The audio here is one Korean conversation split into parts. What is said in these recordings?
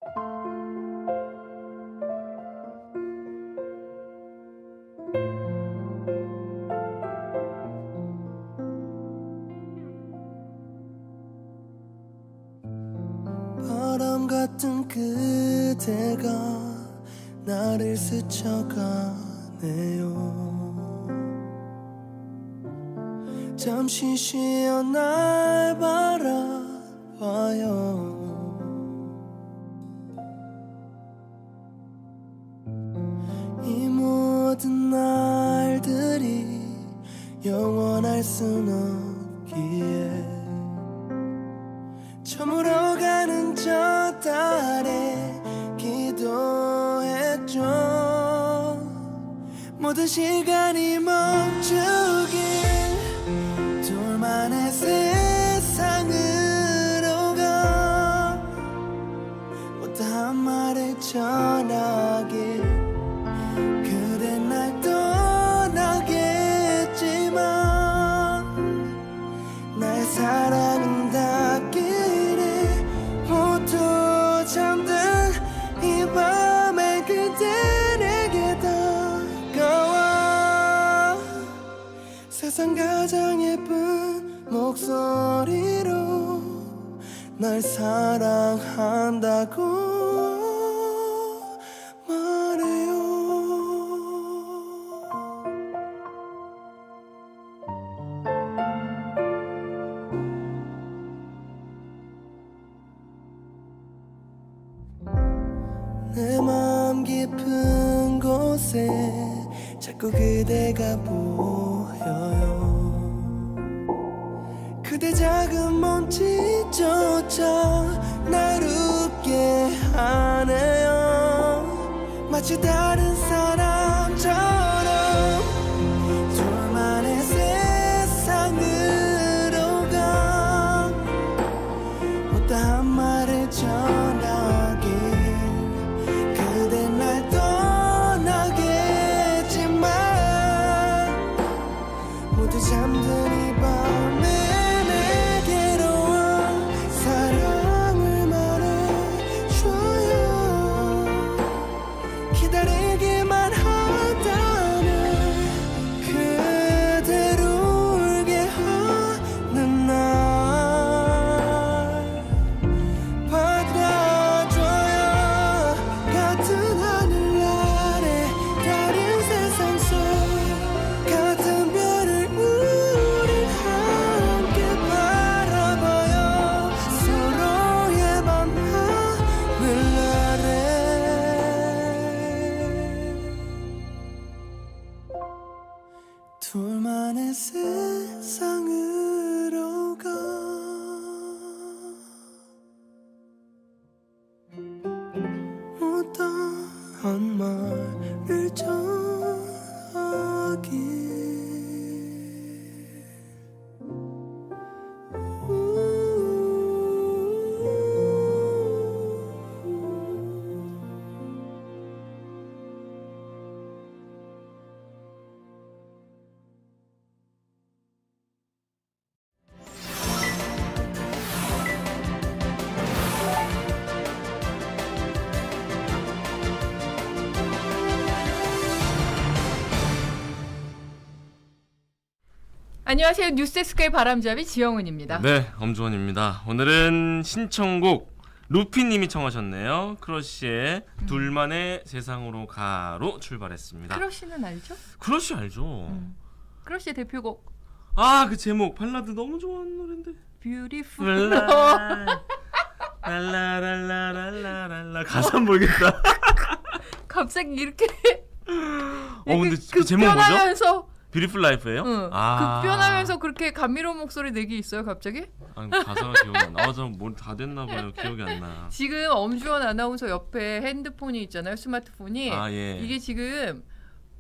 바람 같은 그대가 나를 스쳐가네요. 잠시 쉬어 날 바라봐요. 이 모든 날들이 영원할 순 없기에 저물어가는 저 달에 기도했죠. 모든 시간이 멈추길. 둘만의 세상으로 가 못다한 말을 전하길. 그대 날 떠나겠지만 나의 사랑은 닿기를. 모두 잠든 이 밤에 그대 내게 다가와 세상 가장 예쁜 목소리로 날 사랑한다고 말해요. 내 마음 깊은 곳에 자꾸 그대가 보여요. 그대 작은 몸짓조차 날 웃게 하네요. 마치 다른 사람처럼 둘만의 세상으로 가 못다한 말을 전하길. 그대 날 떠나겠지만 모두 잠든 이 밤에 기다리기만 하다는 그대로 울게 하는 날 받아줘요. 같은 하늘 아래 다른 세상 속 같은 별을 우린 함께 바라봐요. 서로의 밤하늘 아래 둘만의 세상으로 가 못다한 말을 전하길. 안녕하세요. 뉴스데스크의 바람잡이 지영은입니다. 네, 엄주원입니다. 오늘은 신청곡 루피님이 청하셨네요. 크러쉬의 둘만의 세상으로 가로 출발했습니다. 크러쉬는 알죠? 크러쉬 알죠. 크러쉬의 대표곡. 아, 그 제목 발라드 너무 좋아하는 노래인데. 뷰티풀. 랄라랄라랄라랄라 가사 모르겠다. 갑자기 이렇게. 근데 그 제목 뭐죠? 뷰티풀 라이프예요? 응. 급변하면서 그렇게 감미로운 목소리 내기 있어요, 갑자기? 아니, 가사가 기억이 안 나. 뭘 다 됐나 봐요. 기억이 안 나. 지금 엄주원 아나운서 옆에 핸드폰이 있잖아요, 스마트폰이. 아, 예. 이게 지금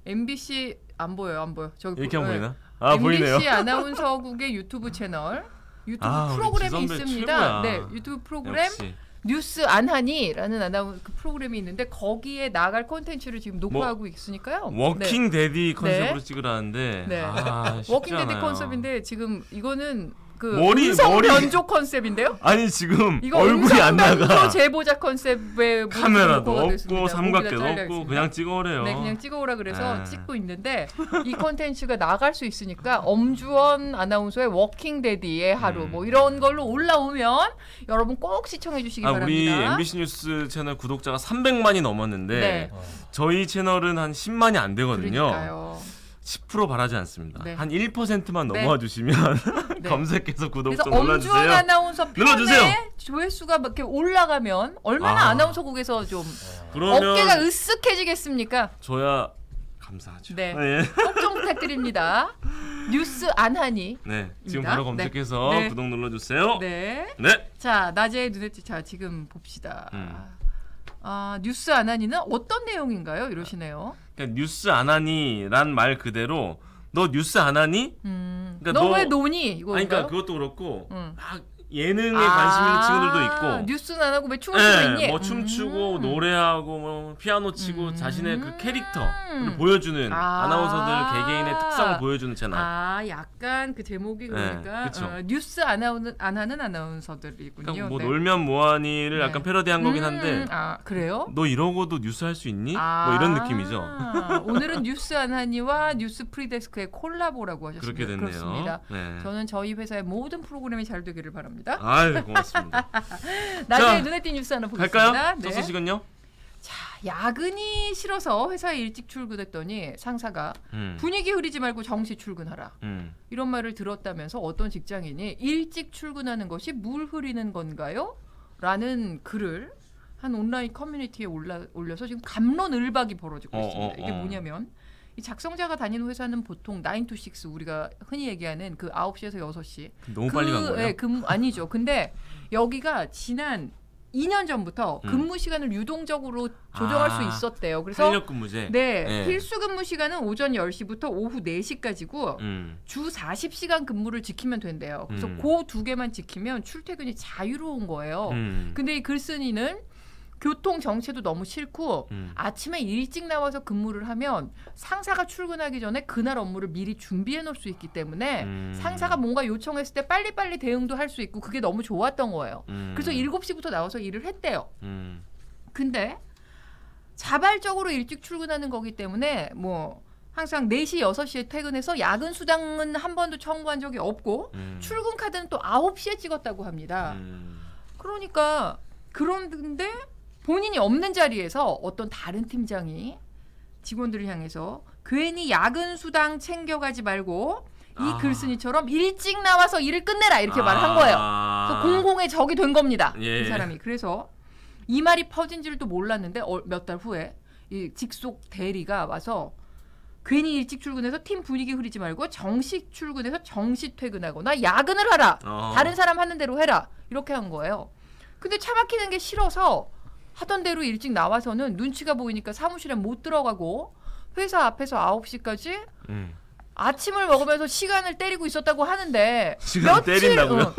MBC 안 보여요, 안 보여. 저기 이렇게 안 보이나? 아, MBC 보이네요. 아나운서국의 유튜브 채널, 유튜브 프로그램이 있습니다. 최고야. 네, 유튜브 프로그램. 역시. 뉴스 안하니라는 그 프로그램이 있는데 거기에 나갈 콘텐츠를 지금 녹화하고 있으니까요. 워킹 데디 컨셉으로 네. 찍으라는데 네. 아, 워킹 데디 않아요. 컨셉인데 지금 이거는 그 음성 변조 컨셉인데요? 아니 지금 이거 얼굴이 안 나가. 제보자 컨셉의 카메라도 없고 삼각대도 없고 그냥 찍어오래요. 네, 그냥 찍어오라 그래서 찍고 있는데 이 컨텐츠가 나갈 수 있으니까 엄주원 아나운서의 워킹 데디의 하루 뭐 이런 걸로 올라오면 여러분 꼭 시청해 주시기 바랍니다. 우리 MBC 뉴스 채널 구독자가 300만이 넘었는데 네. 저희 채널은 한 10만이 안 되거든요. 그러니까요. 10% 바라지 않습니다. 네. 한 1%만 네. 넘어와 주시면 네. 검색해서 구독 좀 그래서 눌러주세요. 엄주원 아나운서 눌러주세요. 편에 조회수가 이렇게 올라가면 얼마나 아나운서국에서 좀 그러면 어깨가 으쓱해지겠습니까? 줘야 감사하죠. 네. 네. 꼭 좀 부탁드립니다. 뉴스 안하니. 네. 지금 입니다. 바로 검색해서 네. 구독 눌러주세요. 네. 네. 자, 낮에 눈에 자 지금 봅시다. 뉴스 안하니는 어떤 내용인가요? 이러시네요. 그러니까 뉴스 안 하니란 말 그대로 너 뉴스 안 하니? 그러니까 너 왜 노니? 이거인가요? 아니, 그러니까 그것도 그렇고 막 예능에 관심 있는 친구들도 있고 뉴스는 안 하고 왜 춤을 추고 있니? 뭐 춤추고 노래하고 뭐 피아노 치고 자신의 그 캐릭터를 보여주는 아나운서들 개개인의 특성을 보여주는 채널. 약간 그 제목이 그러니까 뉴스 안 하는 아나운서들이군요. 그러니까 뭐 네. 놀면 뭐하니를 네. 약간 패러디한 거긴 한데 그래요? 너 이러고도 뉴스 할 수 있니? 뭐 이런 느낌이죠. 오늘은 뉴스 안하니와 뉴스 프리데스크의 콜라보라고 하셨습니다. 그렇게 됐네요. 그렇습니다. 네. 저는 저희 회사의 모든 프로그램이 잘 되기를 바랍니다. 아유, 고맙습니다. 나중에 눈에 띈 뉴스 하나 보겠습니다. 갈까요? 네. 첫 소식은요? 자, 야근이 싫어서 회사에 일찍 출근했더니 상사가 분위기 흐리지 말고 정시 출근하라. 이런 말을 들었다면서 어떤 직장인이 일찍 출근하는 것이 물 흐리는 건가요? 라는 글을 한 온라인 커뮤니티에 올려서 지금 갑론을박이 벌어지고 있습니다. 이게 뭐냐면 이 작성자가 다니는 회사는 보통 9 to 6 우리가 흔히 얘기하는 그 9시에서 6시. 너무 빨리 간 거예요? 아니죠. 근데 여기가 지난 2년 전부터 근무 시간을 유동적으로 조정할 수 있었대요. 그래서 탄력 근무제. 네, 필수 근무 시간은 오전 10시부터 오후 4시까지고 주 40시간 근무를 지키면 된대요. 그래서 그 두 개만 지키면 출퇴근이 자유로운 거예요. 근데 이 글쓴이는 교통 정체도 너무 싫고 아침에 일찍 나와서 근무를 하면 상사가 출근하기 전에 그날 업무를 미리 준비해 놓을 수 있기 때문에 상사가 뭔가 요청했을 때 빨리빨리 대응도 할 수 있고 그게 너무 좋았던 거예요. 그래서 7시부터 나와서 일을 했대요. 근데 자발적으로 일찍 출근하는 거기 때문에 뭐 항상 4시, 6시에 퇴근해서 야근 수당은 한 번도 청구한 적이 없고 출근 카드는 또 9시에 찍었다고 합니다. 그러니까 그런데 본인이 없는 자리에서 어떤 다른 팀장이 직원들을 향해서 괜히 야근 수당 챙겨가지 말고 이 글쓴이처럼 일찍 나와서 일을 끝내라 이렇게 말을 한 거예요. 그래서 공공의 적이 된 겁니다. 이 사람이. 그래서 이 말이 퍼진 줄도 몰랐는데 몇 달 후에 이 직속 대리가 와서 괜히 일찍 출근해서 팀 분위기 흐리지 말고 정식 출근해서 정시 퇴근하거나 야근을 하라. 다른 사람 하는 대로 해라. 이렇게 한 거예요. 근데 차 막히는 게 싫어서 하던 대로 일찍 나와서는 눈치가 보이니까 사무실에 못 들어가고 회사 앞에서 9시까지 아침을 먹으면서 시간을 때리고 있었다고 하는데 시간을 때린다고요?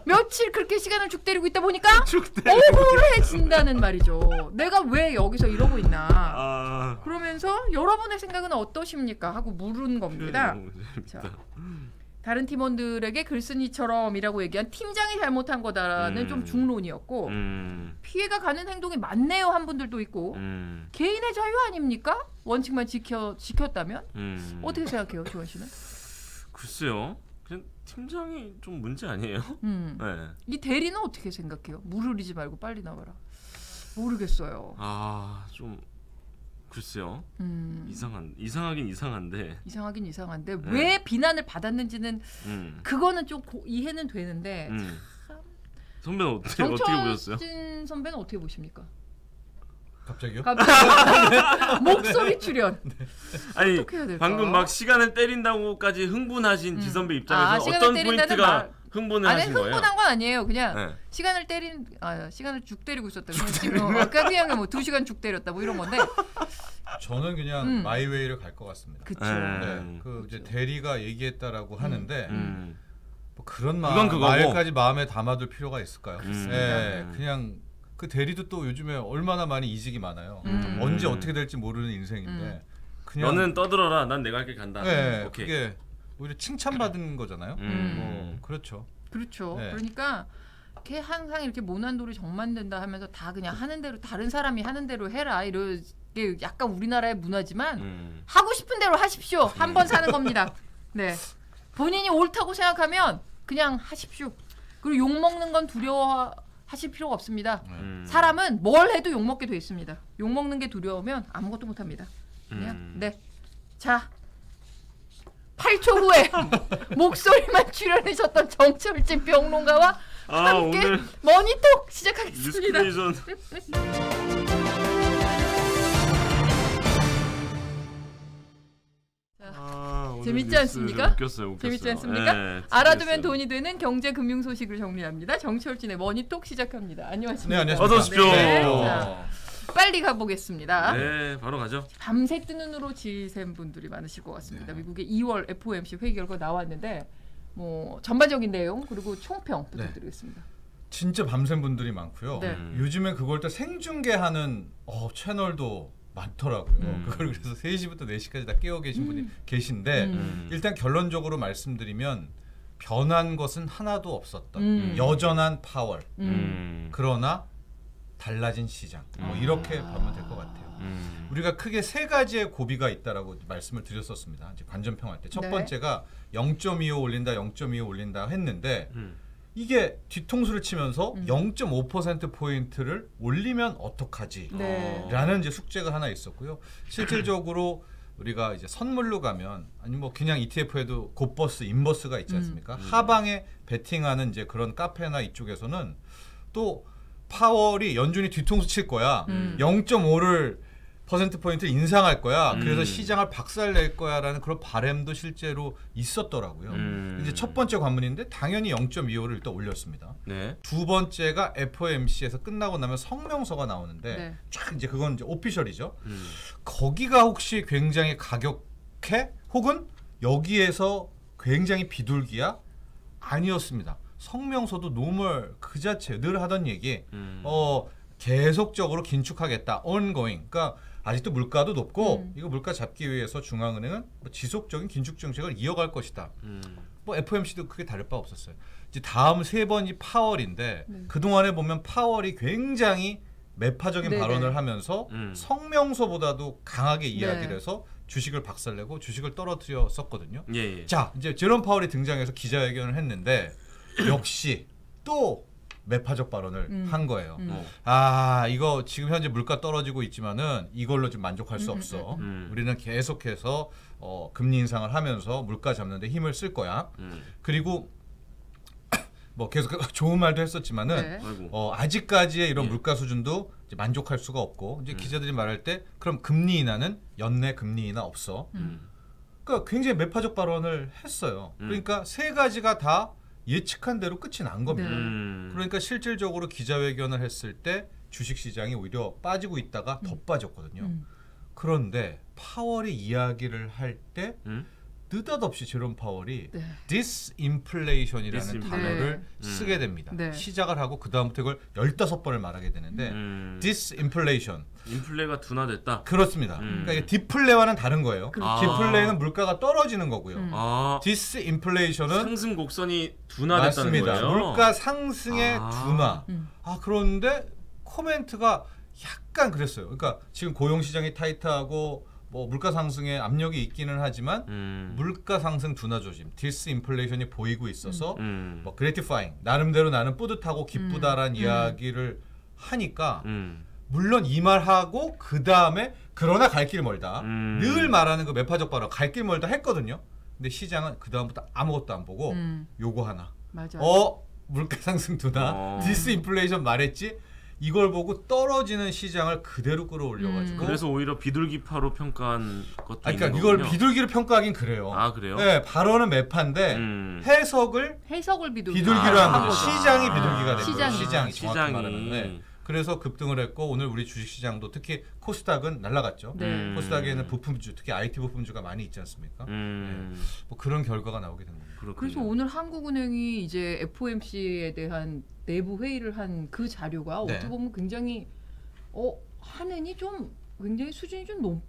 며칠 그렇게 시간을 죽 때리고 있다 보니까 억울해진다는 말이죠. 내가 왜 여기서 이러고 있나. 그러면서 여러분의 생각은 어떠십니까? 하고 물은 겁니다. 자, 다른 팀원들에게 글쓴이처럼이라고 얘기한 팀장이 잘못한 거다라는 좀 중론이었고 피해가 가는 행동이 많네요 한 분들도 있고 개인의 자유 아닙니까? 원칙만 지켰다면 어떻게 생각해요, 조원 씨는? 글쎄요, 그냥 팀장이 좀 문제 아니에요? 네. 이 대리는 어떻게 생각해요? 물 흐리지 말고 빨리 나와라. 모르겠어요. 좀 글쎄요. 이상하긴 이상한데 왜 비난을 받았는지는 그거는 좀 이해는 되는데 선배는 어떻게 보셨어요? 정철진 선배는 어떻게 보십니까? 갑자기요? 목소리 출연. 아니 방금 막 시간을 때린다고까지 흥분하신 지선배 입장에서 어떤 포인트가 흥분을 하신 거예요? 흥분한 건 아니에요. 그냥 시간을 죽 때리고 있었다. 아까 그냥 뭐 2시간 죽 때렸다 뭐 이런 건데. 저는 그냥 마이웨이를 갈 것 같습니다. 그쵸. 네, 이제 대리가 얘기했다라고 하는데 뭐 그런 그거고. 말까지 마음에 담아둘 필요가 있을까요? 네, 그냥 그 대리도 또 요즘에 얼마나 많이 이직이 많아요. 언제 어떻게 될지 모르는 인생인데 그냥 너는 떠들어라. 난 내가 할 길 간다. 네, 오케이. 그게 오히려 칭찬받은 거잖아요. 그렇죠. 그렇죠. 네. 그러니까 걔 항상 이렇게 모난돌이 정만된다 하면서 다 그냥 하는 대로 다른 사람이 하는 대로 해라 이런 게 약간 우리나라의 문화지만 하고 싶은 대로 하십시오. 한 번 사는 겁니다. 네. 본인이 옳다고 생각하면 그냥 하십시오. 그리고 욕 먹는 건 두려워하실 필요가 없습니다. 사람은 뭘 해도 욕 먹게 돼 있습니다. 욕 먹는 게 두려우면 아무것도 못 합니다. 그냥 네. 자. 8초 후에 목소리만 출연하셨던 정철진 평론가와 함께 오늘 머니톡 시작하겠습니다. 뉴스크리에이션 재밌지 않습니까? 웃겼어요. 재밌지 않습니까? 네, 알아두면 돈이 되는 경제 금융 소식을 정리합니다. 정철진의 머니톡 시작합니다. 안녕하십니까? 네, 안녕하십니까. 어서 오십시오. 네, 자, 빨리 가보겠습니다. 네, 바로 가죠. 밤새 뜨는 눈으로 지샌 분들이 많으실 것 같습니다. 미국의 2월 FOMC 회의 결과 나왔는데 뭐 전반적인 내용 그리고 총평 부탁드리겠습니다. 진짜 밤샘 분들이 많고요. 네. 요즘에 그걸 또 생중계하는 채널도 많더라고요. 그걸 그래서 3시부터 4시까지 다 깨어 계신 분이 계신데 일단 결론적으로 말씀드리면 변한 것은 하나도 없었던 여전한 파월 그러나 달라진 시장 뭐 이렇게 보면 될 것 같아요. 우리가 크게 3가지의 고비가 있다라고 말씀을 드렸었습니다. 이제 관전평할 때 첫 번째가 0.25 올린다 0.25 올린다 했는데 이게 뒤통수를 치면서 0.5%포인트를 올리면 어떡하지? 라는 이제 숙제가 하나 있었고요. 실질적으로 우리가 이제 선물로 가면 아니 뭐 그냥 ETF에도 곧버스, 인버스가 있지 않습니까? 하방에 베팅하는 이제 그런 카페나 이쪽에서는 또 파월이 연준이 뒤통수 칠 거야. 0.5를 퍼센트포인트 인상할 거야. 그래서 시장을 박살낼 거야라는 그런 바람도 실제로 있었더라고요. 이제 첫 번째 관문인데 당연히 0.25를 일단 올렸습니다. 네. 두 번째가 FOMC에서 끝나고 나면 성명서가 나오는데 쫙 이제 그건 이제 오피셜이죠. 거기가 혹시 굉장히 가격해? 혹은 여기에서 굉장히 비둘기야? 아니었습니다. 성명서도 노멀 그 자체 늘 하던 얘기. 계속적으로 긴축하겠다. ongoing. 그러니까 아직도 물가도 높고 이거 물가 잡기 위해서 중앙은행은 뭐 지속적인 긴축 정책을 이어갈 것이다. 뭐 FOMC도 크게 다를 바 없었어요. 이제 다음 3번이 파월인데 그동안에 보면 파월이 굉장히 매파적인 발언을 하면서 성명서보다도 강하게 이야기를 해서 주식을 박살내고 주식을 떨어뜨렸었거든요. 자, 이제 제롬 파월이 등장해서 기자회견을 했는데 역시 또 매파적 발언을 한 거예요. 이거 지금 현재 물가 떨어지고 있지만은 이걸로 좀 만족할 수 없어. 우리는 계속해서 금리 인상을 하면서 물가 잡는 데 힘을 쓸 거야. 그리고 뭐 계속 좋은 말도 했었지만은 아직까지의 이런 물가 수준도 이제 만족할 수가 없고 이제 기자들이 말할 때 그럼 금리 인하는 연내 금리 인하 없어. 그러니까 굉장히 매파적 발언을 했어요. 그러니까 3가지가 다 예측한 대로 끝이 난 겁니다. 그러니까 실질적으로 기자회견을 했을 때 주식시장이 오히려 빠지고 있다가 더 빠졌거든요. 그런데 파월이 이야기를 할 때 느닷없이 제롬 파월이 disinflation이라는 단어를 쓰게 됩니다. 시작을 하고 그 다음부터 이걸 15번을 말하게 되는데 disinflation. 인플레가 둔화됐다. 그렇습니다. 그러니까 이게 디플레와는 다른 거예요. 디플레는 물가가 떨어지는 거고요. 디스인플레이션은 상승 곡선이 둔화됐다는 맞습니다. 거예요. 물가 상승의 둔화. 그런데 코멘트가 약간 그랬어요. 그러니까 지금 고용 시장이 타이트하고 뭐 물가 상승에 압력이 있기는 하지만 물가 상승 둔화 조짐, 디스인플레이션이 보이고 있어서 뭐 그래티파잉 나름대로 나는 뿌듯하고 기쁘다라는 이야기를 하니까 물론 이 말하고 그 다음에 그러나 갈 길 멀다. 늘 말하는 그 매파적 발언 갈 길 멀다 했거든요. 근데 시장은 그 다음부터 아무것도 안 보고 요거 하나. 물가 상승 둔화, 디스인플레이션 말했지. 이걸 보고 떨어지는 시장을 그대로 끌어올려가지고 그래서 오히려 비둘기파로 평가한 것도 그러니까 이걸 비둘기로 평가하긴 그래요. 그래요? 네, 발언은 매파인데 해석을 비둘기로 한 거죠. 시장이 비둘기가 된 거예요. 시장이 정확히 말하면. 네. 그래서 급등을 했고 오늘 우리 주식시장도 특히 코스닥은 날라갔죠. 코스닥에는 부품주, 특히 IT 부품주가 많이 있지 않습니까? 뭐 그런 결과가 나오게 된 겁니다. 그래서 오늘 한국은행이 이제 FOMC에 대한 내부 회의를 한 그 자료가 어떻게 보면 굉장히 한은이 좀 굉장히 수준이 좀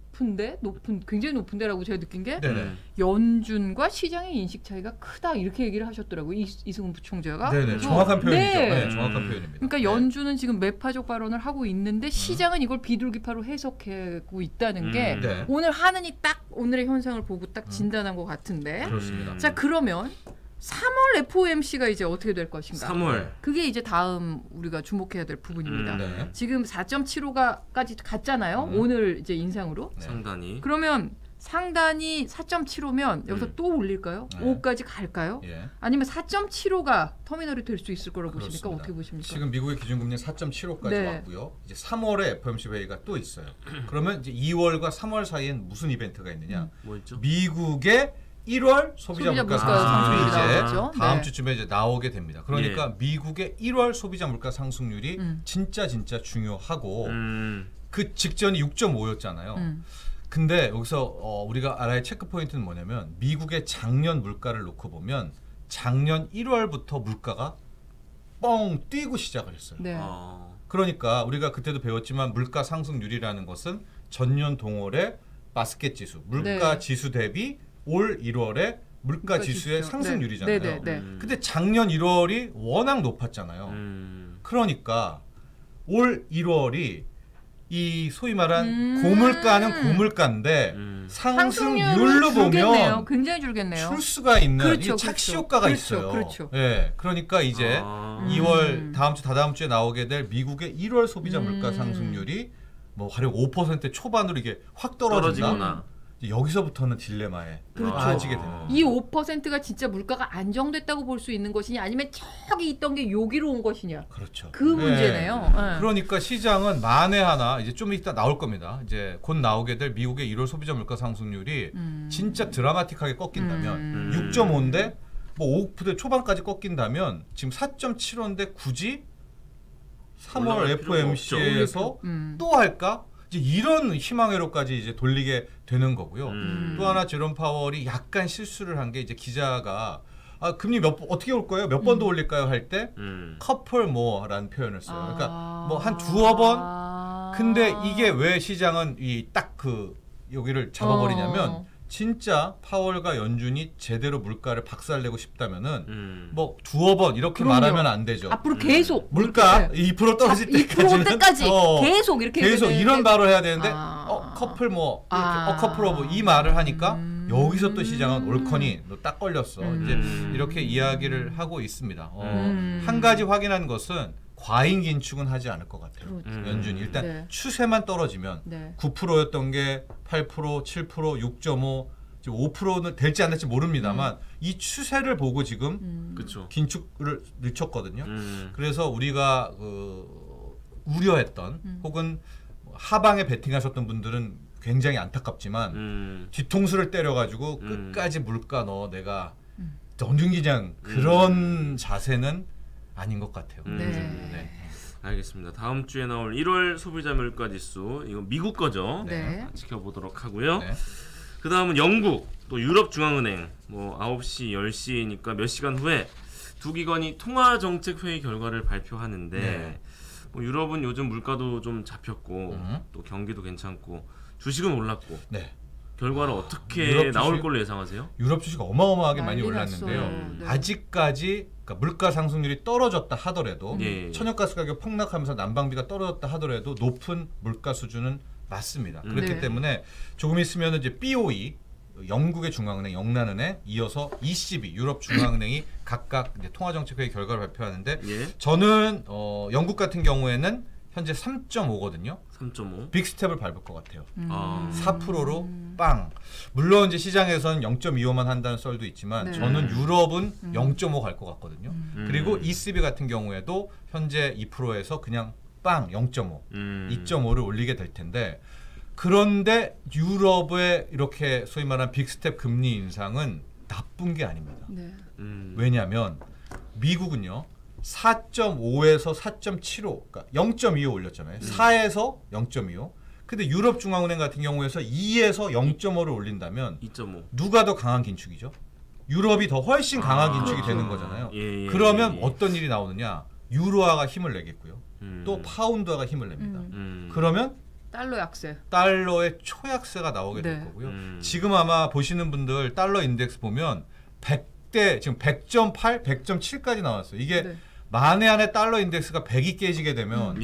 굉장히 높은데라고 제가 느낀 게 네네. 연준과 시장의 인식 차이가 크다 이렇게 얘기를 하셨더라고요. 이승훈 부총재가. 네네. 정확한 표현이죠. 네. 네, 정확한 표현입니다. 그러니까 연준은 지금 매파적 발언을 하고 있는데 시장은 이걸 비둘기파로 해석하고 있다는 게 네. 오늘 하느니 딱 오늘의 현상을 보고 딱 진단한 것 같은데. 그렇습니다. 자 그러면 3월 FOMC가 이제 어떻게 될 것인가? 3월. 그게 이제 다음 우리가 주목해야 될 부분입니다. 네. 지금 4.75까지 갔잖아요. 오늘 이제 인상으로. 네. 상단이. 그러면 상단이 4.75면 여기서 또 올릴까요? 네. 5까지 갈까요? 예. 아니면 4.75가 터미널이 될 수 있을 거라고 보십니까? 그렇습니다. 어떻게 보십니까? 지금 미국의 기준금리 4.75까지 네. 왔고요. 이제 3월에 FOMC 회의가 또 있어요. 그러면 이제 2월과 3월 사이엔 무슨 이벤트가 있느냐? 뭐 있죠? 미국의 1월 소비자 물가 상승률이 이제 다음 주쯤에 이제 나오게 됩니다. 그러니까 미국의 1월 소비자 물가 상승률이 진짜 중요하고 그 직전이 6.5였잖아요. 근데 여기서 우리가 알아야 체크 포인트는 뭐냐면 미국의 작년 물가를 놓고 보면 작년 1월부터 물가가 뻥 뛰고 시작을 했어요. 네. 그러니까 우리가 그때도 배웠지만 물가 상승률이라는 것은 전년 동월의 바스켓 지수, 물가 네. 지수 대비 올 1월의 물가 지수의 지수죠. 상승률이잖아요. 네. 근데 작년 1월이 워낙 높았잖아요. 그러니까 올 1월이 이 소위 말한 고물가는 고물가인데 상승률로 보면 굉장히 줄겠네요. 출 수가 있는 그렇죠, 착시 그렇죠. 효과가 그렇죠, 있어요. 그렇죠. 예, 그러니까 이제 2월 다음 주 다다음 주에 나오게 될 미국의 1월 소비자 물가 상승률이 뭐 가령 5% 초반으로 이게 확 떨어진다. 여기서부터는 딜레마에 빠지게 되는 거예요. 이 5%가 진짜 물가가 안정됐다고 볼 수 있는 것이냐 아니면 저기 있던 게 여기로 온 것이냐. 그렇죠. 그 문제네요. 네. 그러니까 시장은 만에 하나 이제 좀 이따 나올 겁니다. 이제 곧 나오게 될 미국의 1월 소비자 물가 상승률이 진짜 드라마틱하게 꺾인다면 6.5인데 뭐 5% 초반까지 꺾인다면 지금 4.75인데 굳이 3월 FOMC에서 또 할까? 이제 이런 희망회로까지 이제 돌리게 되는 거고요. 또 하나 제롬 파월이 약간 실수를 한 게 이제 기자가 금리 어떻게 올 거예요? 몇 번 더 올릴까요? 할 때 커플 모어라는 표현을 써요. 그러니까 뭐 한 두어 번. 근데 이게 왜 시장은 이 딱 그 여기를 잡아버리냐면 진짜 파월과 연준이 제대로 물가를 박살내고 싶다면은 뭐 두어 번 이렇게 말하면 안 되죠. 앞으로 계속 물가 2% 떨어질 때까지는 2%까지 계속 이렇게 이런 말을 해야 되는데 커플 뭐 이렇게 커플 오브 이 말을 하니까 여기서 또 시장은 올커니 너 딱 걸렸어. 이제 이렇게 이야기를 하고 있습니다. 한 가지 확인한 것은 과잉 긴축은 하지 않을 것 같아요. 연준이 일단 추세만 떨어지면 9%였던 게 8%, 7%, 6.5, 지금 5%는 될지 안 될지 모릅니다만 이 추세를 보고 지금 긴축을 늦췄거든요. 그래서 우리가 우려했던 혹은 하방에 베팅하셨던 분들은 굉장히 안타깝지만 뒤통수를 때려가지고 끝까지 물가 너 내가 던중기장 그런 자세는 아닌 것 같아요. 네. 알겠습니다. 다음 주에 나올 1월 소비자 물가 지수 이건 미국 거죠. 지켜보도록 하고요. 그 다음은 영국 또 유럽 중앙은행 뭐 9시 10시니까 몇 시간 후에 두 기관이 통화 정책 회의 결과를 발표하는데 뭐 유럽은 요즘 물가도 좀 잡혔고 또 경기도 괜찮고 주식은 올랐고 결과는 어떻게 나올 걸로 예상하세요? 유럽 주식 어마어마하게 많이 올랐는데요. 아직까지 그러니까 물가 상승률이 떨어졌다 하더라도 천연가스 가격 폭락하면서 난방비가 떨어졌다 하더라도 높은 물가 수준은 맞습니다. 그렇기 때문에 조금 있으면 이제 BOE 영국의 중앙은행, 영란은행 이어서 ECB 유럽 중앙은행이 각각 이제 통화정책회의 결과를 발표하는데 저는 영국 같은 경우에는 현재 3.5거든요. 3.5. 빅스텝을 밟을 것 같아요. 4%로 빵. 물론 이제 시장에서는 0.25만 한다는 썰도 있지만 저는 유럽은 0.5 갈 것 같거든요. 그리고 ECB 같은 경우에도 현재 2%에서 그냥 빵 0.5, 2.5를 올리게 될 텐데 그런데 유럽의 이렇게 소위 말하는 빅스텝 금리 인상은 나쁜 게 아닙니다. 왜냐하면 미국은요. 4.5에서 4.75, 그러니까 0.25 올렸잖아요. 4에서 0.25. 근데 유럽 중앙은행 같은 경우에서 2에서 0.5를 올린다면 2.5. 누가 더 강한 긴축이죠? 유럽이 더 훨씬 강한 긴축이 되는 거잖아요. 그러면 어떤 일이 나오느냐? 유로화가 힘을 내겠고요. 또 파운드화가 힘을 냅니다. 그러면 달러 약세. 달러의 초약세가 나오게 될 거고요. 지금 아마 보시는 분들 달러 인덱스 보면 100대 지금 100.8, 100.7까지 나왔어요. 이게 만에 안에 달러 인덱스가 100이 깨지게 되면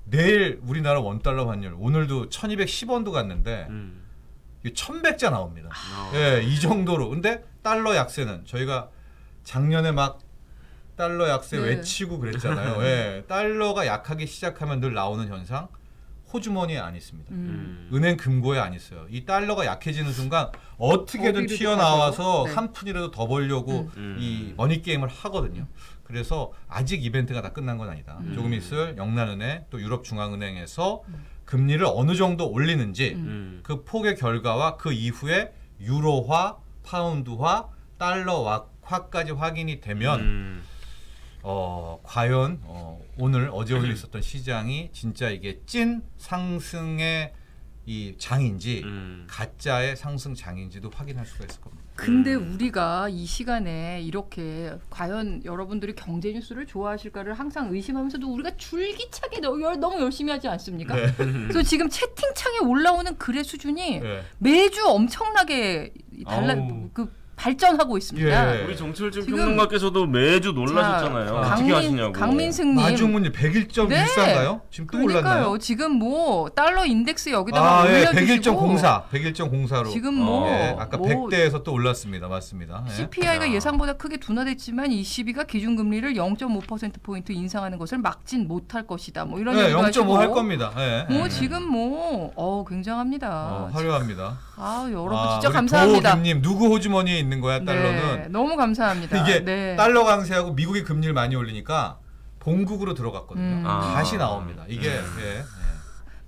내일 우리나라 원달러 환율 오늘도 1210원도 갔는데 1100자 나옵니다. 예, 이 정도로. 근데 달러 약세는 저희가 작년에 막 달러 약세 외치고 그랬잖아요. 예, 달러가 약하기 시작하면 늘 나오는 현상. 호주머니에 안 있습니다. 은행 금고에 안 있어요. 이 달러가 약해지는 순간 어떻게든 튀어나와서 한 푼이라도 더 벌려고 이 머니 게임을 하거든요. 그래서 아직 이벤트가 다 끝난 건 아니다. 조금 있을 영란은행 또 유럽중앙은행에서 금리를 어느 정도 올리는지 그 폭의 결과와 그 이후에 유로화, 파운드화, 달러화까지 확인이 되면 과연 오늘 어제 오늘 있었던 시장이 진짜 이게 찐 상승의 이 장인지 가짜의 상승 장인지도 확인할 수가 있을 겁니다. 근데 우리가 이 시간에 이렇게 과연 여러분들이 경제 뉴스를 좋아하실까를 항상 의심하면서도 우리가 줄기차게 너무 열심히 하지 않습니까? 그래서 지금 채팅창에 올라오는 글의 수준이 매주 엄청나게 발전하고 있습니다. 우리 정철진 평론가께서도 매주 놀라셨잖아요. 어떻게 하시냐고. 강민승님. 마중문이 101.14인가요? 지금 또 올랐나요? 지금 뭐 달러 인덱스 여기다가 올려주시고 101.04로. 지금 뭐 아까 100대에서 또 올랐습니다. 맞습니다. CPI가 예상보다 크게 둔화됐지만 ECB가 기준금리를 0.5%포인트 인상하는 것을 막진 못할 것이다. 뭐 이런 얘기도 하시고. 0.5 할 겁니다. 지금 굉장합니다. 화려합니다. 여러분 진짜 감사합니다. 도호김님 누구 호주머니에 있는 거야 달러는. 너무 감사합니다. 이게 달러 강세하고 미국이 금리를 많이 올리니까 본국으로 들어갔거든요. 다시 나옵니다. 이게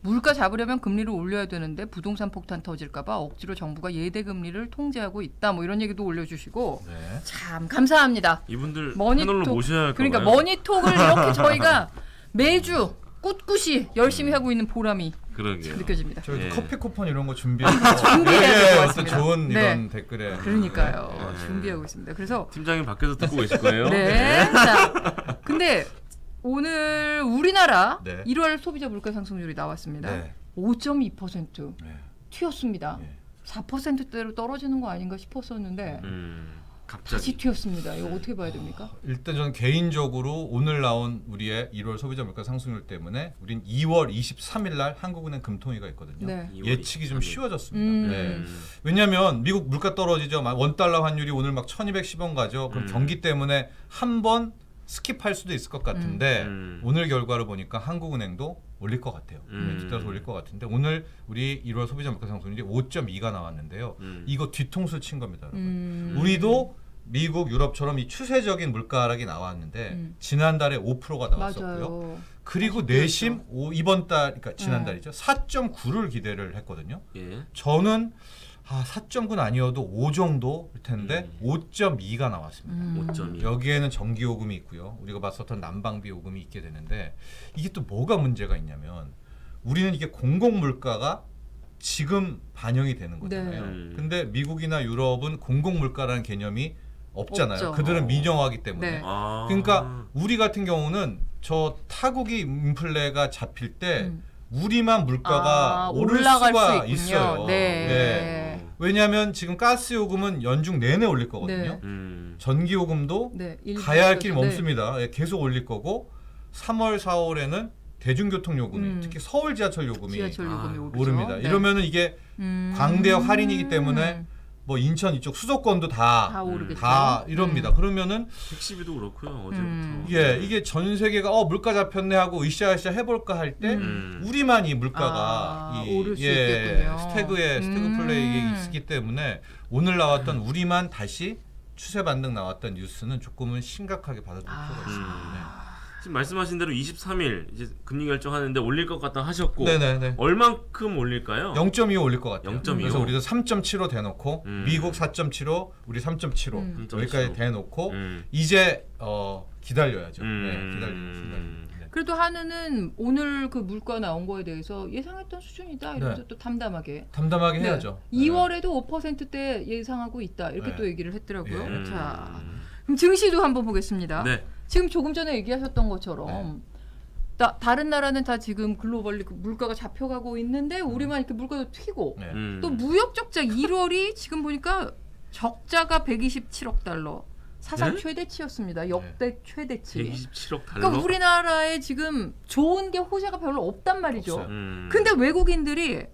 물가 잡으려면 금리를 올려야 되는데 부동산 폭탄 터질까봐 억지로 정부가 예대 금리를 통제하고 있다. 뭐 이런 얘기도 올려주시고 참 감사합니다. 이분들 패널로 모셔야 할 그러니까 머니톡을 이렇게 저희가 매주 꿋꿋이 열심히 하고 있는 보람이 느껴집니다. 저희도 커피 쿠폰 이런 거 준비해서 준비해야 될 것 같습니다. 좋은 이런 댓글에 그러니까요. 준비하고 있습니다. 그래서 팀장님 밖에서 듣고 계실 거예요. 자, 근데 오늘 우리나라 1월 소비자 물가 상승률이 나왔습니다. 5.2% 튀었습니다. 4%대로 떨어지는 거 아닌가 싶었었는데 다시 튀었습니다. 이거 어떻게 봐야 됩니까? 일단 저는 개인적으로 오늘 나온 우리의 1월 소비자 물가 상승률 때문에 우린 2월 23일 날 한국은행 금통위가 있거든요. 예측이 좀 쉬워졌습니다. 왜냐하면 미국 물가 떨어지죠. 원달러 환율이 오늘 막 1210원 가죠. 그럼 경기 때문에 한번 스킵할 수도 있을 것 같은데 오늘 결과를 보니까 한국은행도 올릴 것 같아요. 뒤따라서 올릴 것 같은데 오늘 우리 1월 소비자 물가 상승률이 5.2가 나왔는데요. 이거 뒤통수를 친 겁니다, 여러분. 우리도 미국, 유럽처럼 이 추세적인 물가 하락이 나왔는데 지난달에 5%가 나왔었고요. 그리고 내심 이번 달, 그러니까 지난달이죠. 4.9를 기대를 했거든요. 저는 4.9는 아니어도 5 정도일 텐데 5.2가 나왔습니다. 5.2. 여기에는 전기요금이 있고요. 우리가 봤었던 난방비 요금이 있게 되는데 이게 또 뭐가 문제가 있냐면 우리는 이게 공공물가가 지금 반영이 되는 거잖아요. 근데 미국이나 유럽은 공공물가라는 개념이 없잖아요. 그들은 민영화이기 때문에. 그러니까 우리 같은 경우는 저 타국이 인플레가 잡힐 때 우리만 물가가 오를 수가 있어요. 왜냐하면 지금 가스 요금은 연중 내내 올릴 거거든요. 전기 요금도 가야 할 길이 없습니다. 계속 올릴 거고 3월, 4월에는 대중교통 요금이 특히 서울 지하철 요금이 오릅니다. 이러면은 이게 광대역 할인이기 때문에 뭐 인천 이쪽 수도권도 다 이럽니다. 그러면은 택시비도 그렇고요. 어제부터. 이게 전 세계가 물가 잡혔네 하고 으쌰으쌰 해볼까 할 때 우리만 이 물가가 오를 수 있겠군요. 스태그 플레이에 있기 때문에 오늘 나왔던 우리만 다시 추세 반등 나왔던 뉴스는 조금은 심각하게 받아들일 필요가 있습니다. 지금 말씀하신 대로 23일 이제 금리 결정하는데 올릴 것 같다 하셨고 네네네. 얼만큼 올릴까요? 0.25 올릴 것 같아요. 0.25. 그래서 우리도 3.75 대놓고 미국 4.75, 우리 3.75 여기까지 대놓고 이제 기다려야죠. 기다리는. 그래도 한은은 오늘 그 물가 나온 거에 대해서 예상했던 수준이다 이러면서 또 담담하게 해야죠. 2월에도 5%대 예상하고 있다 이렇게 또 얘기를 했더라고요. 자, 그럼 증시도 한번 보겠습니다. 지금 조금 전에 얘기하셨던 것처럼 다른 나라는 다 지금 글로벌리 물가가 잡혀가고 있는데 우리만 이렇게 물가도 튀고 또 무역 적자 1월이 지금 보니까 적자가 127억 달러. 사상 최대치였습니다. 역대 최대치. 127억 달러. 그러니까 우리나라에 지금 좋은 게 호재가 별로 없단 말이죠. 근데 외국인들이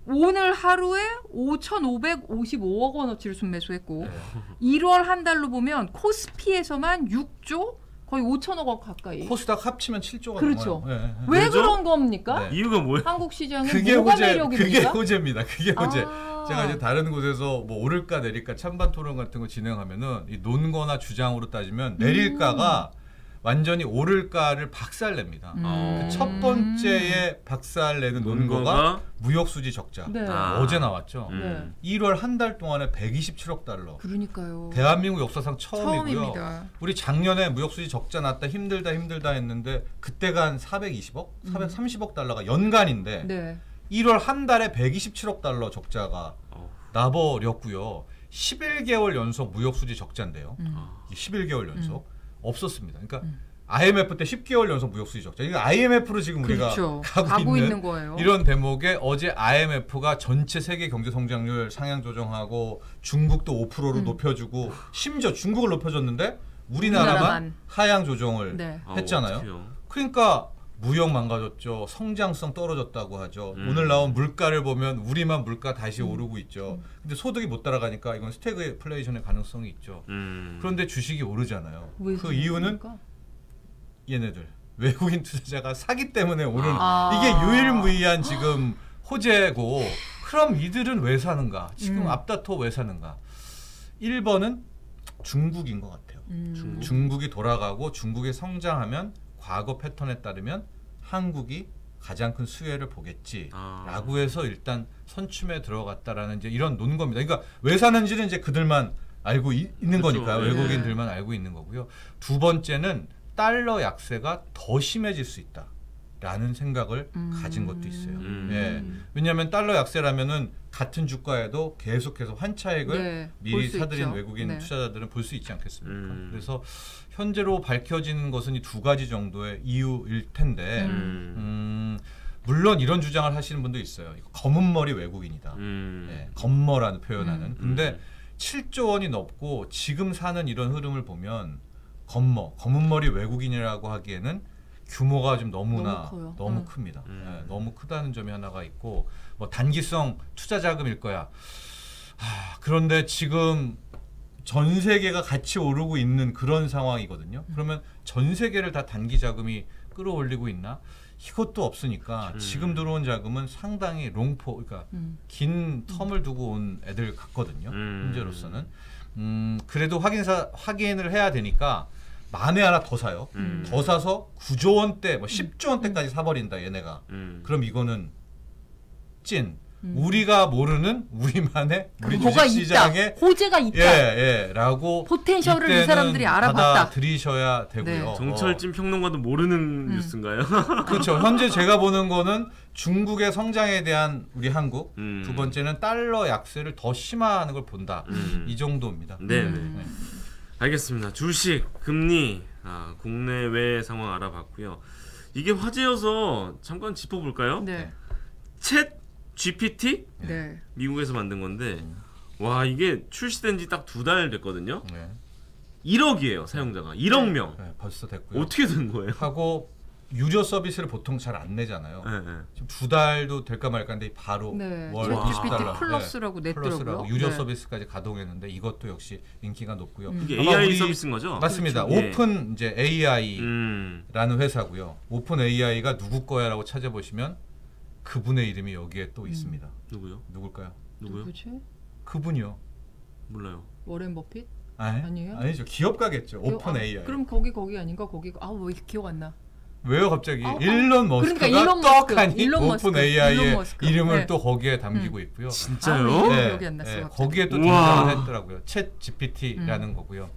오늘 하루에 5,555억 원어치를 순매수했고 1월 한 달로 보면 코스피에서만 6조 거의 5천억 원 가까이. 코스닥 합치면 7조가 그렇죠. 넘어요. 네. 왜 그렇죠? 그런 겁니까? 네. 이유가 뭐예요? 한국 시장은 그게 뭐가 호재, 매력입니까? 그게 호재입니다. 그게 호재. 아. 제가 이제 다른 곳에서 뭐 오를까 내릴까 찬반 토론 같은 거 진행하면은 이 논거나 주장으로 따지면 내릴까가 완전히 오를까를 박살냅니다. 그 첫 번째에 박살내는 논거가 무역수지 적자. 네. 어제 나왔죠. 네. 1월 한 달 동안에 127억 달러. 그러니까요. 대한민국 역사상 처음이고요. 처음입니다. 우리 작년에 무역수지 적자 났다 힘들다 했는데 그때가 한 420억, 430억 달러가 연간인데 네. 1월 한 달에 127억 달러 적자가 나버렸고요. 11개월 연속 무역수지 적자인데요. 11개월 연속 없었습니다. 그러니까 IMF 때 10개월 연속 무역수지 적자. 이거 IMF로 지금 그렇죠. 우리가 가고 있는 거예요. 이런 대목에 어제 IMF가 전체 세계 경제 성장률 상향 조정하고 중국도 5%로 높여주고 심지어 중국을 높여줬는데 우리나라만 하향 조정을 했잖아요. 그러니까 무역 망가졌죠. 성장성 떨어졌다고 하죠. 오늘 나온 물가를 보면 우리만 물가 다시 오르고 있죠. 근데 소득이 못 따라가니까 이건 스태그플레이션의 가능성이 있죠. 그런데 주식이 오르잖아요. 그 이유는 얘네들 외국인 투자자가 사기 때문에 오르는 이게 유일무이한 지금 호재고 그럼 이들은 왜 사는가? 지금 앞다퉈 왜 사는가? 1번은 중국인 것 같아요. 중국이 돌아가고 중국이 성장하면 과거 패턴에 따르면 한국이 가장 큰 수혜를 보겠지라고 해서 일단 선춤에 들어갔다라는 이제 이런 논거입니다. 그러니까 왜 사는지는 이제 그들만 알고 있는 거니까요. 외국인들만 알고 있는 거고요. 두 번째는 달러 약세가 더 심해질 수 있다라는 생각을 가진 것도 있어요. 예. 왜냐하면 달러 약세라면은 같은 주가에도 계속해서 환차익을 미리 사들인 외국인 투자자들은 볼 수 있지 않겠습니까? 그래서 현재로 밝혀지는 것은 이 두 가지 정도의 이유일 텐데 물론 이런 주장을 하시는 분도 있어요. 검은 머리 외국인이다. 예, 검머라는 표현하는. 근데 7조 원이 넘고 지금 사는 이런 흐름을 보면 검은 머리 외국인이라고 하기에는 규모가 좀 너무 큽니다. 예, 너무 크다는 점이 하나가 있고 뭐 단기성 투자 자금일 거야. 그런데 지금 전 세계가 같이 오르고 있는 그런 상황이거든요. 그러면 전 세계를 다 단기 자금이 끌어올리고 있나? 이것도 없으니까 지금 들어온 자금은 상당히 그러니까 긴 텀을 두고 온 애들 같거든요. 현재로서는. 그래도 확인을 해야 되니까 만에 하나 더 사요. 더 사서 9조 원대, 뭐 10조 원대까지 사버린다 얘네가. 그럼 이거는 찐. 우리가 모르는 우리만의 우리 주식시장에 호재가 있다. 라고 포텐셜을 이 사람들이 알아봤다. 받아들이셔야 되고요. 정철진 평론가도 모르는 뉴스인가요? 그렇죠. 현재 제가 보는 거는 중국의 성장에 대한 우리 한국, 두 번째는 달러 약세를 더 심화하는 걸 본다. 이 정도입니다. 네. 알겠습니다. 주식, 금리, 국내외 상황 알아봤고요. 이게 화제여서 잠깐 짚어볼까요? 네. 챗 GPT? 네. 미국에서 만든 건데 와 이게 출시된 지 딱 2달 됐거든요. 1억이에요 사용자가. 1억 명. 벌써 됐고요. 어떻게 된 거예요? 하고 유료 서비스를 보통 잘 안 내잖아요. 지금 2달도 될까 말까인데 바로 월 GPT 플러스라고 냈더라고요. 유료 서비스까지 가동했는데 이것도 역시 인기가 높고요. 이게 AI 서비스인 거죠? 맞습니다. 그렇죠. 오픈 이제 AI라는 회사고요. 오픈 AI가 누구 거야라고 찾아보시면 그분의 이름이 여기에 또 있습니다. 누구요? 누굴까요? 누구지? 그분이요. 몰라요. 워렌 버핏? 아니에요? 아니죠. 기업가겠죠. 오픈 AI. 그럼 거기 아닌가? 왜 기억 안 나? 왜요 갑자기? 일론 머스크가 떡하니 오픈 AI의 이름을 또 거기에 담기고 있고요. 진짜요? 기억이 안 났어요. 거기에 또 등장을 했더라고요. 챗 GPT라는 거고요.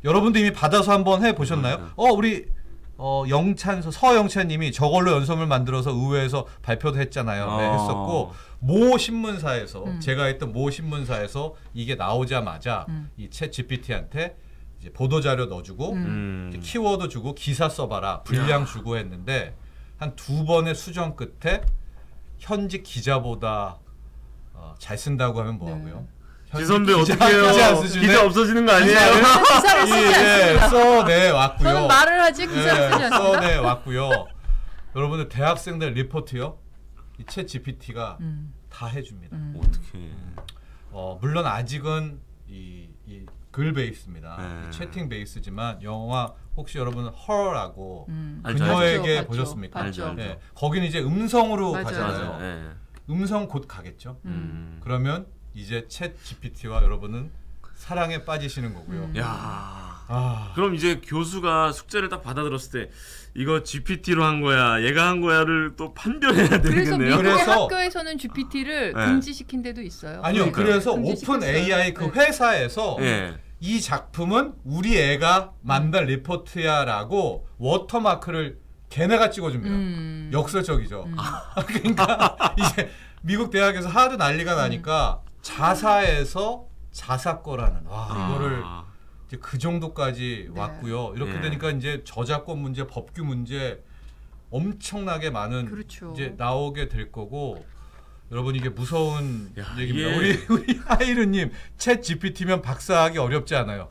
여러분도 이미 받아서 한번 해보셨나요? 우리 서영찬님이 저걸로 연설을 만들어서 의회에서 발표도 했잖아요. 했었고 모 신문사에서 제가 했던 모 신문사에서 이게 나오자마자 이 챗 GPT한테 이제 보도 자료 넣어주고 이제 키워드 주고 기사 써봐라 분량 주고 했는데 한 2번의 수정 끝에 현직 기자보다 잘 쓴다고 하면 뭐하고요? 지선배 어떻게 해요? 기자 없어지는 거 아니에요? 기사를 쓰지 않습니다. 써내 왔고요. 저는 말을 하지 기사를 쓰지 않습니다. 써내 왔고요. 여러분들 대학생들 리포트요. 이 챗 GPT가 다 해줍니다. 어떻게? 물론 아직은 이 글 베이스입니다. 이 채팅 베이스지만 영화 혹시 여러분 헐라고 그녀에게 알죠. 보셨습니까? 알죠. 네, 거기는 이제 음성으로 맞아요. 가잖아요. 네. 음성 곧 가겠죠. 그러면 이제 챗 GPT와 여러분은 사랑에 빠지시는 거고요. 야. 그럼 이제 교수가 숙제를 딱 받아들었을 때 이거 GPT로 한 거야, 얘가 한 거야를 또 판별해야 그래서 되겠네요. 미국의 학교에서는 GPT를 네. 금지시킨 데도 있어요. 아니요, 네. 그래서 금지시켰어요. 오픈 AI 그 네. 회사에서 예. 이 작품은 우리 애가 만든 리포트야라고 워터마크를 걔네가 찍어줍니다. 역설적이죠. 그러니까 이제 미국 대학에서 하도 난리가 나니까 자사에서 자사 거라는 이거를 이제 그 정도까지 왔고요. 이렇게 되니까 이제 저작권 문제, 법규 문제 엄청나게 많은 그렇죠. 이제 나오게 될 거고. 여러분 이게 무서운 얘기입니다. 예. 우리 하이르님 챗 GPT면 박사하기 어렵지 않아요.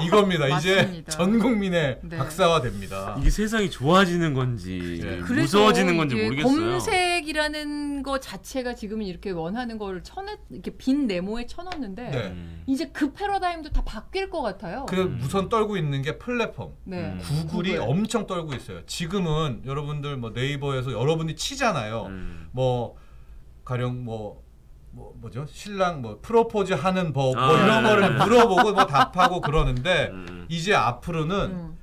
이겁니다. 이제 맞습니다. 전 국민의 네. 박사가 됩니다. 이게 세상이 좋아지는 건지 네. 무서워지는 건지 이게 모르겠어요. 검색이라는 거 자체가 지금은 이렇게 원하는 걸 이렇게 빈 네모에 쳐놨는데 네. 이제 그 패러다임도 다 바뀔 것 같아요. 그 우선 떨고 있는 게 플랫폼. 네. 구글이 구글. 엄청 떨고 있어요. 지금은 여러분들 뭐 네이버에서 여러분이 치잖아요. 뭐 가령 뭐죠? 신랑 뭐 프로포즈 하는 법 뭐 이런 거를 물어보고 뭐 답하고 그러는데 이제 앞으로는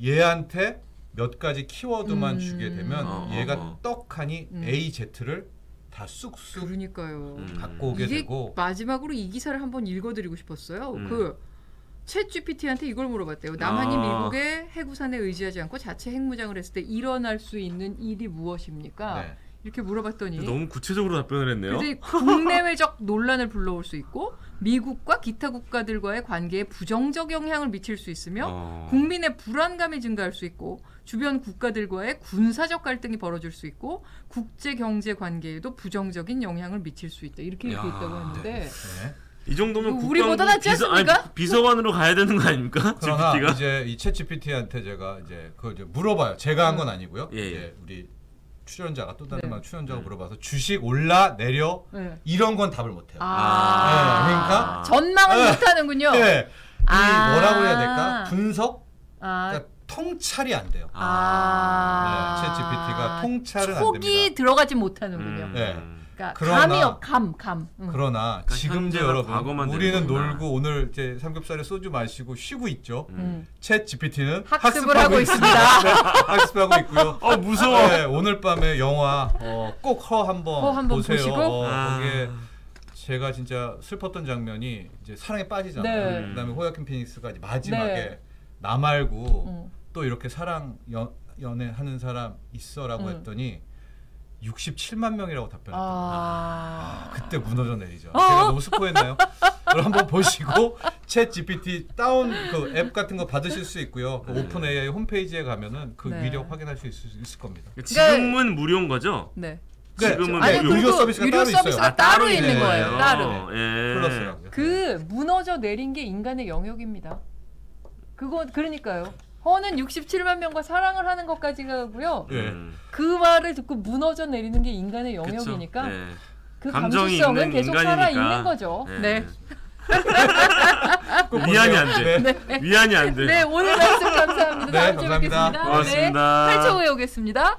얘한테 몇 가지 키워드만 주게 되면 얘가 떡하니 A, Z를 다 쑥쑥 그러니까요. 갖고 오게 이게 되고 마지막으로 이 기사를 한번 읽어드리고 싶었어요. 챗 GPT한테 이걸 물어봤대요. 남한이 미국의 해구산에 의지하지 않고 자체 핵무장을 했을 때 일어날 수 있는 일이 무엇입니까? 네. 이렇게 물어봤더니 너무 구체적으로 답변을 했네요. 그래서 국내외적 논란을 불러올 수 있고 미국과 기타 국가들과의 관계에 부정적 영향을 미칠 수 있으며 국민의 불안감이 증가할 수 있고 주변 국가들과의 군사적 갈등이 벌어질 수 있고 국제 경제 관계에도 부정적인 영향을 미칠 수 있다. 이렇게 읽고 있다고 하는데 네. 이 정도면 우리보다 낫지 않습니까? 비서관으로 가야 되는 거 아닙니까? 그러나 GPT가? 이제 이 챗 GPT한테 제가 이제 그걸 이제 물어봐요. 제가 한 건 아니고요. 예. 이제 우리 출연자가 또 다른 네. 출연자가 물어봐서 주식 올라 내려 네. 이런 건 답을 못해요. 그러니까 그러니까 전망은 못하는군요. 네. 이 뭐라고 해야 될까? 분석? 아. 그러니까 통찰이 안 돼요. 챗 GPT가 통찰은 안 촉이 됩니다. 들어가지 못하는군요. 네. 그러니까 그러나- 감. 그러나 그러니까 지금도 현재나 여러분 과거만 우리는 되는 거구나. 놀고 오늘 이제 삼겹살에 소주 마시고 쉬고 있죠. 챗 GPT는 학습을 하고 있습니다. 네, 학습하고 있고요. 무서워. 네, 오늘 밤에 영화 꼭 허 한번 한번 보세요. 보시고? 거기에 제가 진짜 슬펐던 장면이 이제 사랑에 빠지잖아요. 네. 그다음에 호야킨 피닉스가 이제 마지막에 네. 나 말고 또 이렇게 사랑 연애하는 사람 있어라고 했더니 67만 명이라고 답변했더라고요. 그때 무너져 내리죠. 제가 너무 스포했나요? 여러분 한번 보시고 챗 GPT 다운 그 앱 같은 거 받으실 수 있고요. 그 오픈 AI 홈페이지에 가면은 그 네. 위력 확인할 수 있을 겁니다. 지금은 무료인 거죠? 네. 지금은 아니, 무료. 유료 서비스가 유료 따로 서비스가 있어요. 따로 따로 있는 있는 거예요. 거예요. 따로. 예. 플러스라고요. 그 무너져 내린 게 인간의 영역입니다. 그러니까요. 허는 67만 명과 사랑을 하는 것까지 가고요. 예. 그 말을 듣고 무너져 내리는 게 인간의 그쵸. 영역이니까 네. 그 감정이 감수성은 있는 계속 인간이니까. 살아 있는 거죠. 네. 꼭 위안이 보세요. 안 돼. 네. 위안이 안 돼. 네, 오늘 말씀 감사합니다. 네, 다음 주에 감사합니다. 뵙겠습니다. 고맙습니다. 네, 8초 후에 오겠습니다.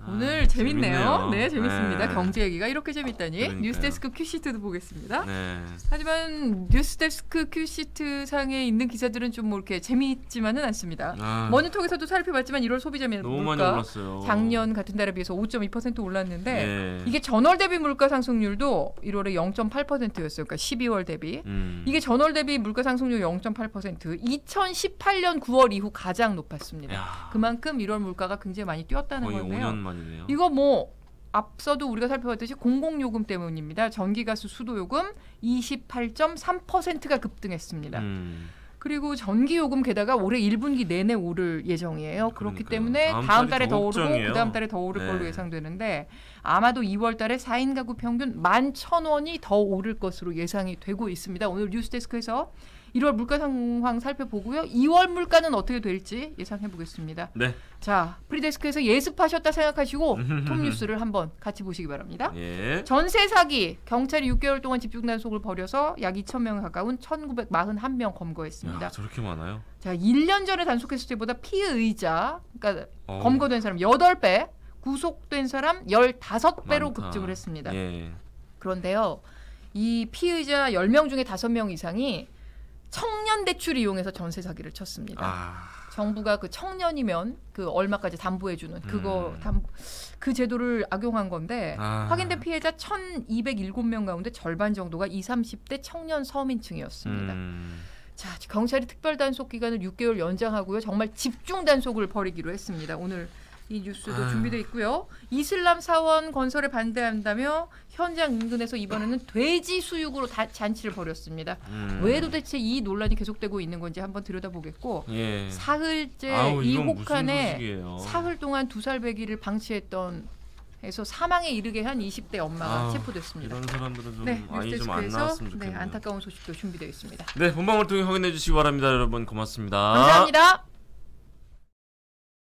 오늘 재밌네요. 네, 재밌습니다. 네. 경제 얘기가 이렇게 재밌다니. 그러니까요. 뉴스데스크 큐시트도 보겠습니다. 네. 하지만 뉴스데스크 큐시트 상에 있는 기사들은 좀 뭐 이렇게 재미있지만은 않습니다. 아, 머니톡에서도 살펴봤지만 1월 소비자 너무 많이 물가 올랐어요. 작년 같은 달에 비해서 5.2% 올랐는데 네. 이게 전월 대비 물가 상승률도 1월에 0.8%였어요. 그러니까 12월 대비. 이게 전월 대비 물가 상승률 0.8%. 2018년 9월 이후 가장 높았습니다. 야, 그만큼 1월 물가가 굉장히 많이 뛰었다는 거의 거네요. 5년 만이네요. 이거 뭐 앞서도 우리가 살펴봤듯이 공공요금 때문입니다. 전기가스 수도요금 28.3%가 급등했습니다. 그리고 전기요금 게다가 올해 1분기 내내 오를 예정이에요. 그렇기 때문에 다음 달에 더 오르고 그 다음 달에 더 오를 걸로 예상되는데 아마도 2월 달에 4인 가구 평균 11,000원이 더 오를 것으로 예상이 되고 있습니다. 오늘 뉴스데스크에서 1월 물가 상황 살펴보고요. 2월 물가는 어떻게 될지 예상해 보겠습니다. 네. 자, 프리데스크에서 예습하셨다 생각하시고 톱뉴스를 한번 같이 보시기 바랍니다. 전세 사기, 경찰이 6개월 동안 집중 단속을 벌여서 약 2,000명 가까운 1,941명 검거했습니다. 야, 저렇게 많아요? 자, 1년 전에 단속했을 때보다 피의자, 그러니까 검거된 사람 8배, 구속된 사람 15배로 급증을 했습니다. 그런데요, 이 피의자 10명 중에 5명 이상이 청년 대출 이용해서 전세 사기를 쳤습니다. 정부가 그 청년이면 그 얼마까지 담보해주는 그 제도를 악용한 건데 확인된 피해자 1,207명 가운데 절반 정도가 20, 30대 청년 서민층이었습니다. 자, 경찰이 특별 단속 기간을 6개월 연장하고요. 정말 집중 단속을 벌이기로 했습니다. 오늘 이 뉴스도 준비되어 있고요. 이슬람 사원 건설에 반대한다며 현장 인근에서 이번에는 돼지 수육으로 잔치를 벌였습니다. 왜 도대체 이 논란이 계속되고 있는 건지 한번 들여다보겠고 사흘째 이 혹한에 사흘 동안 2살 배기를 방치했던 해서 사망에 이르게 한 20대 엄마가 체포됐습니다. 이런 사람들은 좀 아이 좀 안 나왔으면 좋겠네요. 안타까운 소식도 준비되어 있습니다. 네, 본방을 통해 확인해 주시기 바랍니다. 여러분 고맙습니다. 감사합니다.